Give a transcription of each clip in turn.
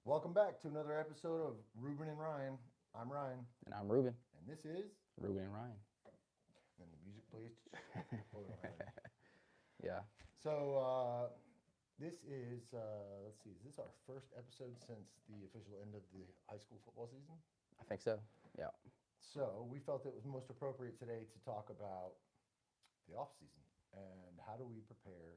Welcome back to another episode of Rubyn and Ryan. I'm Ryan. And I'm Rubyn. And this is Rubyn Ryan. And the music plays. Yeah. So this is let's see, is this our first episode since the official end of the high school football season? I think so. Yeah. So we felt it was most appropriate today to talk about the off season and how do we prepare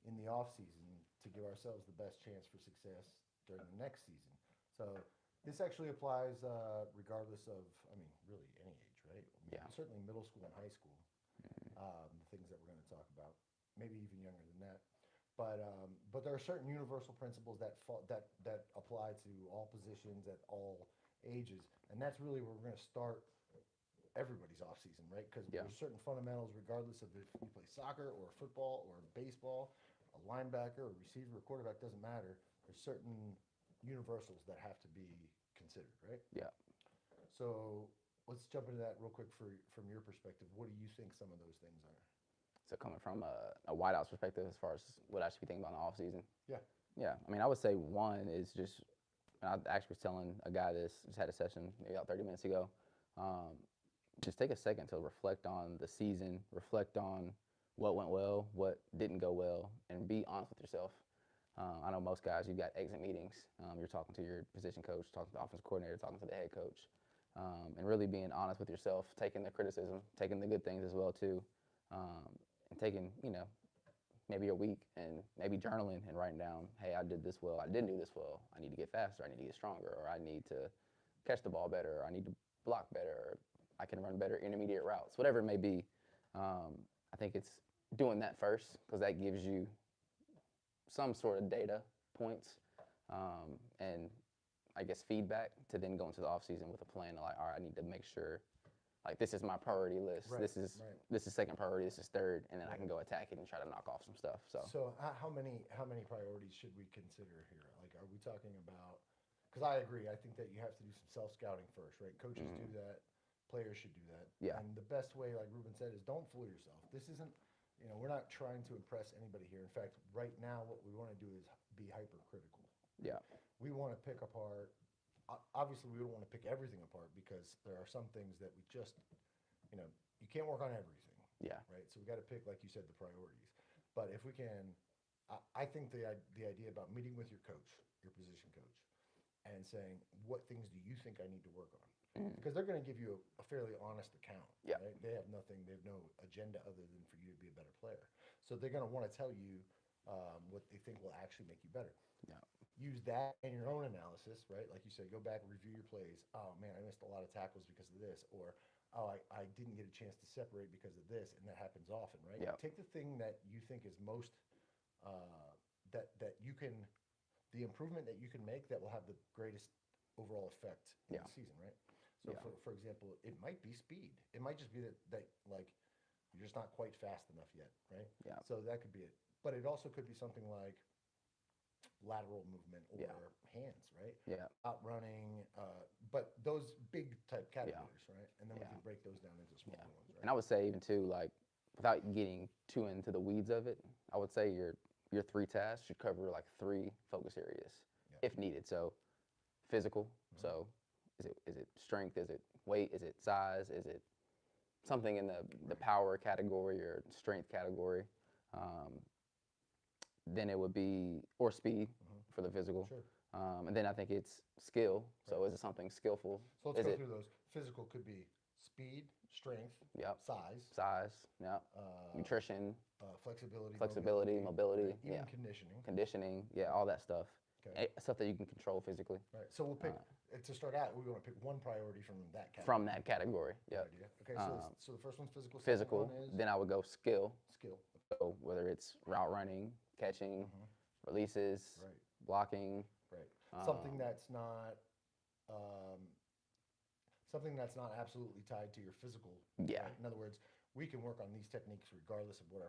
in the off season to give ourselves the best chance for success during the next season. So this actually applies regardless of, I mean, really any age, right? I mean, Yeah. certainly middle school and high school, the things that we're going to talk about, maybe even younger than that. But there are certain universal principles that apply to all positions at all ages, and that's really where we're going to start everybody's off season, right? Because Yeah. there's certain fundamentals, regardless of if you play soccer or football or baseball, a linebacker or receiver or quarterback, doesn't matter. There's certain universals that have to be considered, right? Yeah. So let's jump into that real quick from your perspective. What do you think some of those things are? So coming from a WideOuts perspective, as far as what I should be thinking about in the off season. Yeah. Yeah. I mean, I would say one is just. And I actually was telling a guy this. Just had a session maybe about 30 minutes ago. Just take a second to reflect on the season, reflect on what went well, what didn't go well, and be honest with yourself. I know most guys, you've got exit meetings. You're talking to your position coach, talking to the offensive coordinator, talking to the head coach, and really being honest with yourself, taking the criticism, taking the good things as well too, and taking, maybe a week and maybe journaling and writing down, hey, I did this well, I didn't do this well, I need to get faster, I need to get stronger, or I need to catch the ball better, or I need to block better, or I can run better intermediate routes, whatever it may be. I think it's doing that first because that gives you some sort of data points and I guess feedback to then go into the off season with a plan. Like, all right, I need to make sure, like, this is my priority list. Right, this is second priority. This is third, and then I can go attack it and try to knock off some stuff. So how many priorities should we consider here? Like, are we talking about? Because I agree. I think that you have to do some self scouting first, right? Coaches do that. Players should do that. Yeah. And the best way, like Rubyn said, is don't fool yourself. This isn't, we're not trying to impress anybody here. In fact, right now, what we want to do is be hypercritical. Yeah. We want to pick apart. Obviously, we don't want to pick everything apart because there are some things that we just, you can't work on everything. Yeah. Right. So we got to pick, like you said, the priorities. But if we can, I think the idea about meeting with your coach, your position coach, and saying, what things do you think I need to work on? Because they're going to give you a fairly honest account. Yeah. Right? They have no agenda other than for you to be a better player. So they're going to want to tell you what they think will actually make you better. Yeah. Use that in your own analysis, right? Like you said, go back and review your plays. Oh man, I missed a lot of tackles because of this, or oh, I didn't get a chance to separate because of this, and that happens often, right? Yeah. Take the thing that you think is most that you can, the improvement that you can make that will have the greatest overall effect in the season, right? So for example, it might be speed. It might just be that like you're just not quite fast enough yet, right? Yeah. So that could be it. But it also could be something like lateral movement or hands, right? Yeah. Outrunning, but those big type categories, right? And then we can break those down into smaller ones, right? And I would say even too, like, without getting too into the weeds of it, I would say your 3 tasks should cover like 3 focus areas if needed. So physical. So is it strength? Is it weight? Is it size? Is it something in the power category or strength category? Then it would be, or speed for the physical. Sure. And then I think it's skill. So is it something skillful? So let's go through those. Physical could be speed, strength, size, nutrition, flexibility, mobility, even conditioning, all that stuff. Okay. Stuff that you can control physically. Right. So we'll pick, to start out, we want to pick one priority from that category. From that category, yeah. Okay, so the first one's physical. Physical, second one is then I would go skill. skill. So whether it's route running, catching, releases, blocking. Right. Something that's not absolutely tied to your physical. Yeah. Right? In other words, we can work on these techniques regardless of what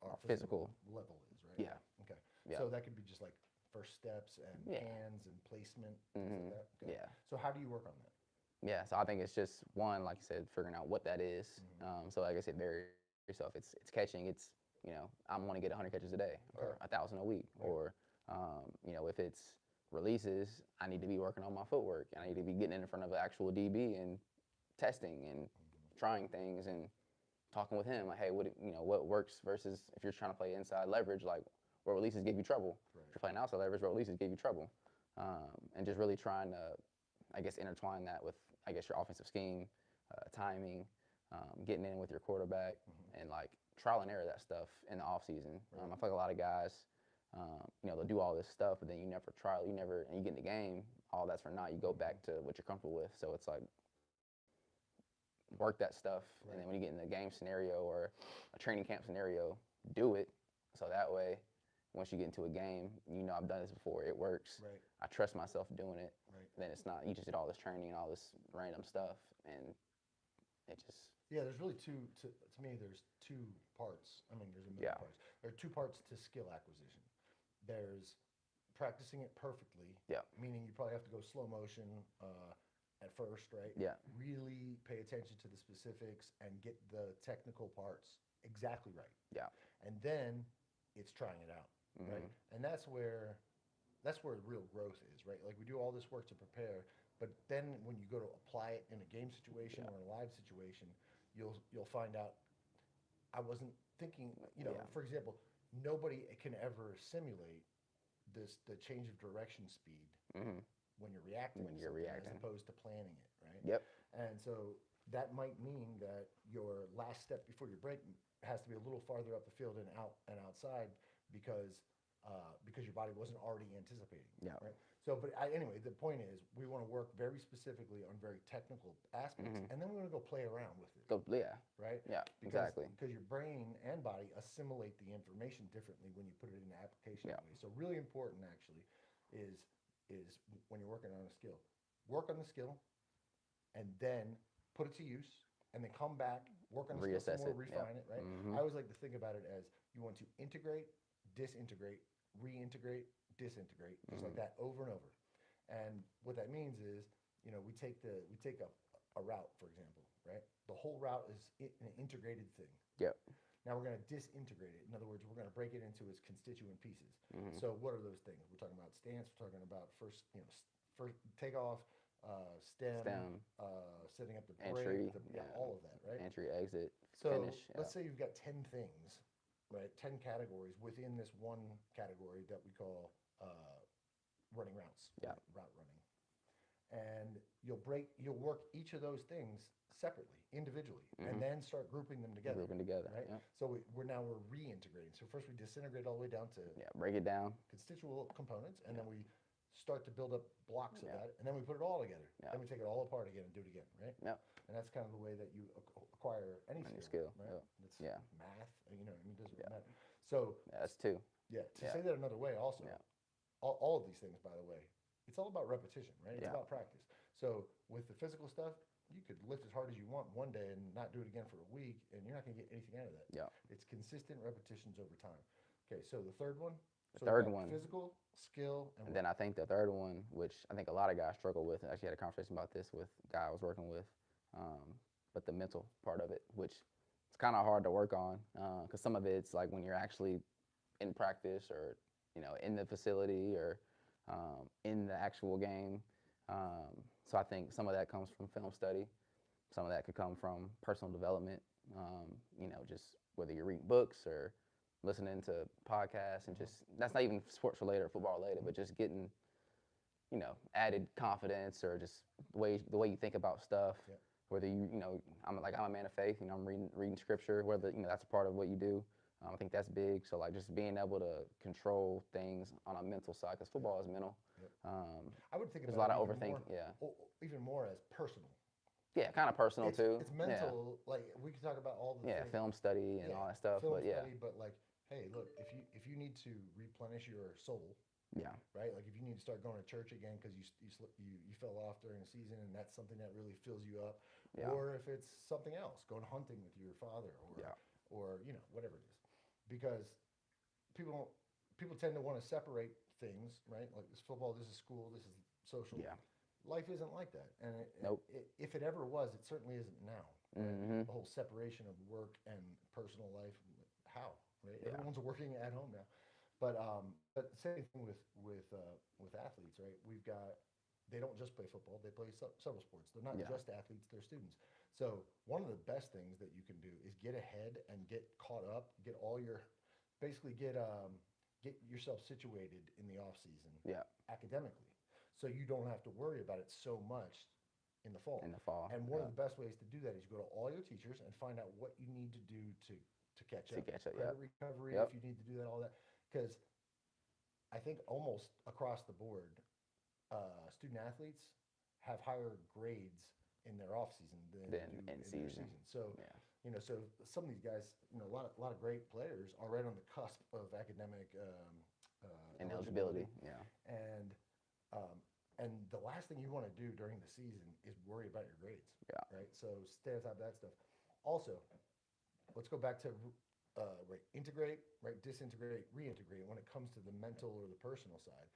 our physical level is, right? Yeah. Okay. Yeah. So that could be just like first steps and hands and placement, things like that. Okay. Yeah. So how do you work on that? Yeah, so I think it's just one, like you said, figuring out what that is. So like I said, vary yourself. It's catching. It's I want to get 100 catches a day or 1,000 a week, or if it's releases, I need to be working on my footwork. I need to be getting in front of an actual DB and testing and trying things and talking with him. Like, hey, what works versus if you're trying to play inside leverage, like what releases give you trouble. Right. If you're playing outside leverage, what releases give you trouble. And just really trying to, I guess, intertwine that with, I guess, your offensive scheme, timing, getting in with your quarterback, and like trial and error that stuff in the off season. I feel like a lot of guys, they'll do all this stuff, but then you never trial, and you get in the game, all that's for naught. You go back to what you're comfortable with. So it's like work that stuff, and then when you get in the game scenario or a training camp scenario, do it. So that way, once you get into a game, I've done this before. It works. Right. I trust myself doing it. Right. Then it's not, you just did all this training and all this random stuff, and it just. Yeah, there's really to me, there's two parts. I mean, there's a million parts. There are two parts to skill acquisition. There's practicing it perfectly, meaning you probably have to go slow motion at first, right? Yeah. Really pay attention to the specifics and get the technical parts exactly right. Yeah. And then it's trying it out, right? And that's where real growth is, right? Like we do all this work to prepare, but then when you go to apply it in a game situation or in a live situation, you'll find out I wasn't thinking, for example, nobody can ever simulate the change of direction speed when you're reacting as opposed to planning it, right? Yep. And so that might mean that your last step before your break has to be a little farther up the field and outside because your body wasn't already anticipating. Yeah. Right. So, but anyway, the point is we want to work very specifically on very technical aspects, and then we want to go play around with it. Right. Yeah. Exactly. Because your brain and body assimilate the information differently when you put it in an application. Yeah. So really important actually is when you're working on a skill, work on the skill, and then put it to use, and then come back, work on the skill some more, refine it. Right. I always like to think about it as you want to integrate, disintegrate, reintegrate, disintegrate, just like that over and over. And what that means is, we take a route, for example, right? The whole route is an integrated thing. Yep. Now we're going to disintegrate it. In other words, we're going to break it into its constituent pieces. So what are those things? We're talking about stance. We're talking about first takeoff, stem, setting up the entry, break, all of that, right? Entry, exit, so finish. Let's say you've got 10 things, right? 10 categories within this one category that we call running routes, route running. And you'll work each of those things separately, individually, and then start grouping them together. Right? Yeah. So we're reintegrating. So first we disintegrate all the way down to break it down, constituent components, and then we start to build up blocks of that, and then we put it all together. Then we take it all apart again and do it again, right? Yeah. And that's kind of the way that you acquire any skill, right? It's math, it doesn't matter. So that's two. Yeah. To say that another way, also, all of these things, by the way, it's all about repetition, right? It's about practice. So with the physical stuff, you could lift as hard as you want one day and not do it again for a week, and you're not going to get anything out of that. Yeah. It's consistent repetitions over time. Okay, so the third one. Physical, skill, and then I think the third one, which I think a lot of guys struggle with, I actually had a conversation about this with a guy I was working with, but the mental part of it, which it's kind of hard to work on, because some of it's like when you're actually in practice or, in the facility or in the actual game. So I think some of that comes from film study. Some of that could come from personal development, just whether you're reading books or listening to podcasts, and just, that's not even sports related or football related, but just getting, added confidence, or just the way you think about stuff. Yeah. Whether I'm a man of faith, I'm reading scripture, whether, that's a part of what you do. I think that's big. So like just being able to control things on a mental side, because football is mental. Yep. I would think there's about a lot of overthinking. Even more as personal. Yeah, kind of personal too. It's mental. Like we could talk about all the things. Film study and all that stuff. But like, hey, look, if you need to replenish your soul, right? Like if you need to start going to church again because you fell off during the season and that's something that really fills you up, or if it's something else, going hunting with your father, or whatever it is, because people tend to want to separate things, right? Like this football, this is school, this is social. Yeah. Life isn't like that, and if it ever was, it certainly isn't now. Right? The whole separation of work and personal life, how? Right? Everyone's working at home now, but same thing with athletes, right? They don't just play football, they play several sports. They're not Yeah. just athletes, they're students. So one of the best things that you can do is get ahead and get caught up, basically get yourself situated in the off season Yeah. academically. So you don't have to worry about it so much in the fall. In the fall. And one Yeah. of the best ways to do that is you go to all your teachers and find out what you need to do to catch To up. catch up, Credit yep. recovery, Yep. if you need to do that, all that. Because I think almost across the board, student athletes have higher grades in their off season than they Then do in in their season. season. So Yeah. so some of these guys, a lot of great players are right on the cusp of academic And eligibility. Yeah. um, and the last thing you want to do during the season is worry about your grades. Yeah. Right. So stay on top of that stuff. Also, let's go back to integrate, right, disintegrate, reintegrate. When it comes to the mental or the personal side,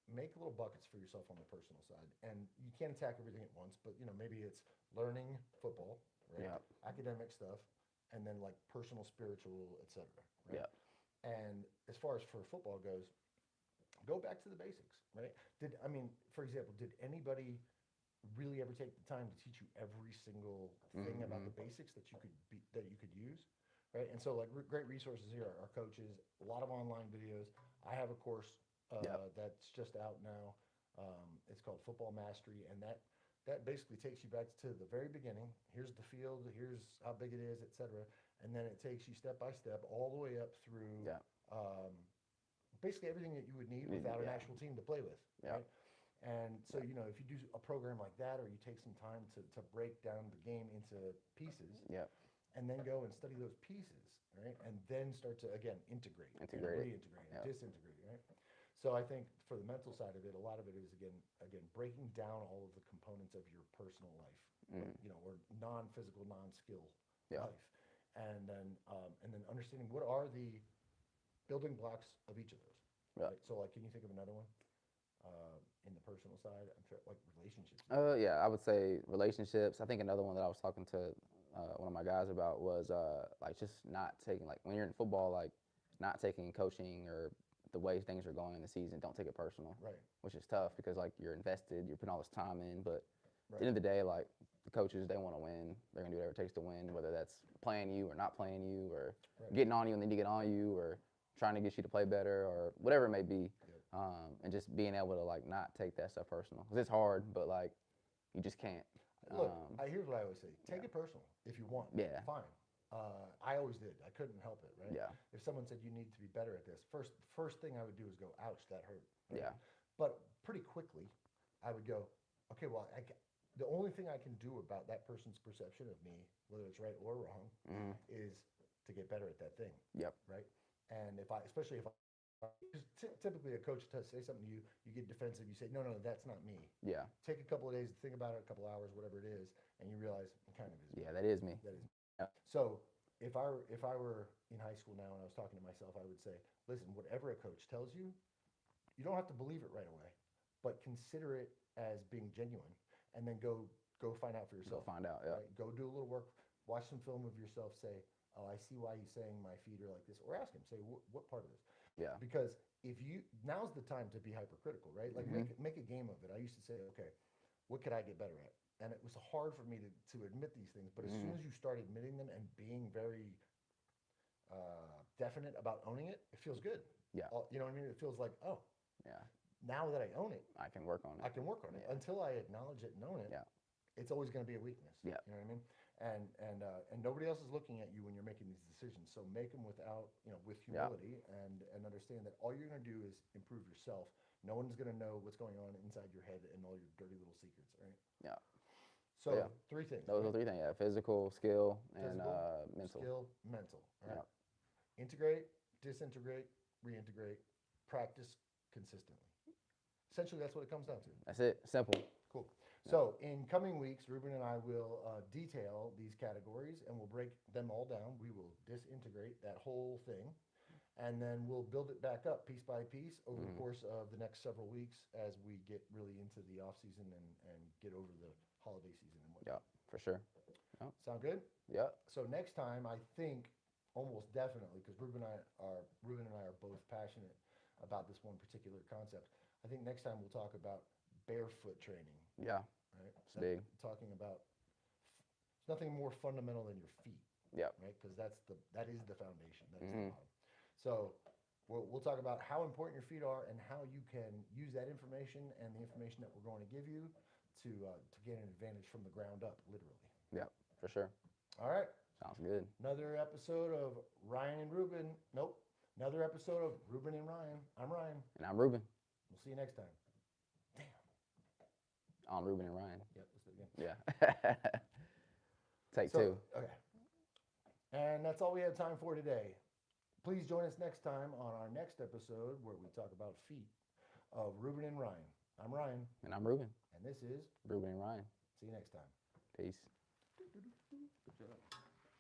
make little buckets for yourself on the personal side. And you can't attack everything at once, but maybe it's learning football, right? Yep. Academic stuff, and then like personal, spiritual, etc. Right? Yep. And as far as for football goes, go back to the basics, right? For example, did anybody really ever take the time to teach you every single thing about the basics that you could use, right? And so like great resources here are coaches, a lot of online videos. I have a course that's just out now. It's called Football Mastery, and that basically takes you back to the very beginning. Here's the field, here's how big it is, etc. And then it takes you step by step all the way up through basically everything that you would need without an actual team to play with, right? And so, if you do a program like that, or you take some time to break down the game into pieces, and then go and study those pieces, right? And then start to, again, integrate and reintegrate and disintegrate, right? So I think for the mental side of it, a lot of it is, again, breaking down all of the components of your personal life, or non-physical, non-skill life. And then understanding what are the building blocks of each of those. Right? So, like, can you think of another one in the personal side? I'm sure, like relationships. Yeah, I would say relationships. I think another one that I was talking to one of my guys about was like just not taking, like when you're in football, like not taking coaching or the way things are going in the season, don't take it personal. Right. Which is tough because like you're invested, you're putting all this time in, but at the end of the day, like the coaches, they want to win. They're gonna do whatever it takes to win, whether that's playing you or not playing you, or getting on you and then you get on you, or trying to get you to play better, or whatever it may be. And just being able to like not take that stuff personal, because it's hard, but like you just can't. Look, here's what I always say: take it personal if you want. Yeah. Fine. I always did. I couldn't help it, right? Yeah. If someone said you need to be better at this, first thing I would do is go, ouch, that hurt. Right? Yeah. But pretty quickly, I would go, okay, well, the only thing I can do about that person's perception of me, whether it's right or wrong, is to get better at that thing. Yep. Right. And especially if typically a coach does say something to you, you get defensive. You say, no, that's not me. Yeah. Take a couple of days to think about it, a couple of hours, whatever it is, and you realize it kind of is. Yeah, that is me. That is me. Yeah. So if I were in high school now and I was talking to myself, I would say, listen, whatever a coach tells you, you don't have to believe it right away, but consider it as being genuine, and then go find out for yourself. Go find out. Yeah. Right? Go do a little work. Watch some film of yourself. Say, oh, I see why he's saying my feet are like this, or ask him, say, what part of this? Yeah. Because now's the time to be hypercritical, right? Like make a game of it. I used to say, okay, what could I get better at? And it was hard for me to admit these things, but as soon as you start admitting them and being very definite about owning it, it feels good. Yeah. You know what I mean? It feels like, oh, yeah, now that I own it, I can work on it. I can work on it. Until I acknowledge it and own it, it's always going to be a weakness. Yeah. You know what I mean? And nobody else is looking at you when you're making these decisions. So make them with humility and understand that all you're going to do is improve yourself. No one's going to know what's going on inside your head and all your dirty little secrets, right? Yeah. So 3 things. Those are 3 things. Yeah, physical, skill, and mental. Skill, mental. Right? Integrate, disintegrate, reintegrate, practice consistently. Essentially, that's what it comes down to. That's it. Simple. Cool. So in coming weeks, Rubyn and I will detail these categories, and we'll break them all down. We will disintegrate that whole thing, and then we'll build it back up piece by piece over the course of the next several weeks as we get really into the off season and get over the holiday season and whatnot. Yeah, for sure. Yep. Sound good? Yeah. So next time, I think almost definitely, because Rubyn and I are both passionate about this one particular concept, I think next time we'll talk about barefoot training. Yeah, Right. it's big. Talking about it's nothing more fundamental than your feet. Yep. Right. Because that is the foundation. That is Mhm. the bottom. So we'll talk about how important your feet are and how you can use that information and the information that we're going to give you to gain an advantage from the ground up, literally. Yep, for sure. All right. Sounds good. Another episode of Ryan and Rubyn. Nope. Another episode of Rubyn and Ryan. I'm Ryan. And I'm Rubyn. We'll see you next time. Damn. On Rubyn and Ryan. Yep, let's do it again. Yeah. Take two. Okay. And that's all we have time for today. Please join us next time on our next episode where we talk about feet of Rubyn and Ryan. I'm Ryan. And I'm Rubyn. And this is Rubyn and Ryan. See you next time. Peace. Good job.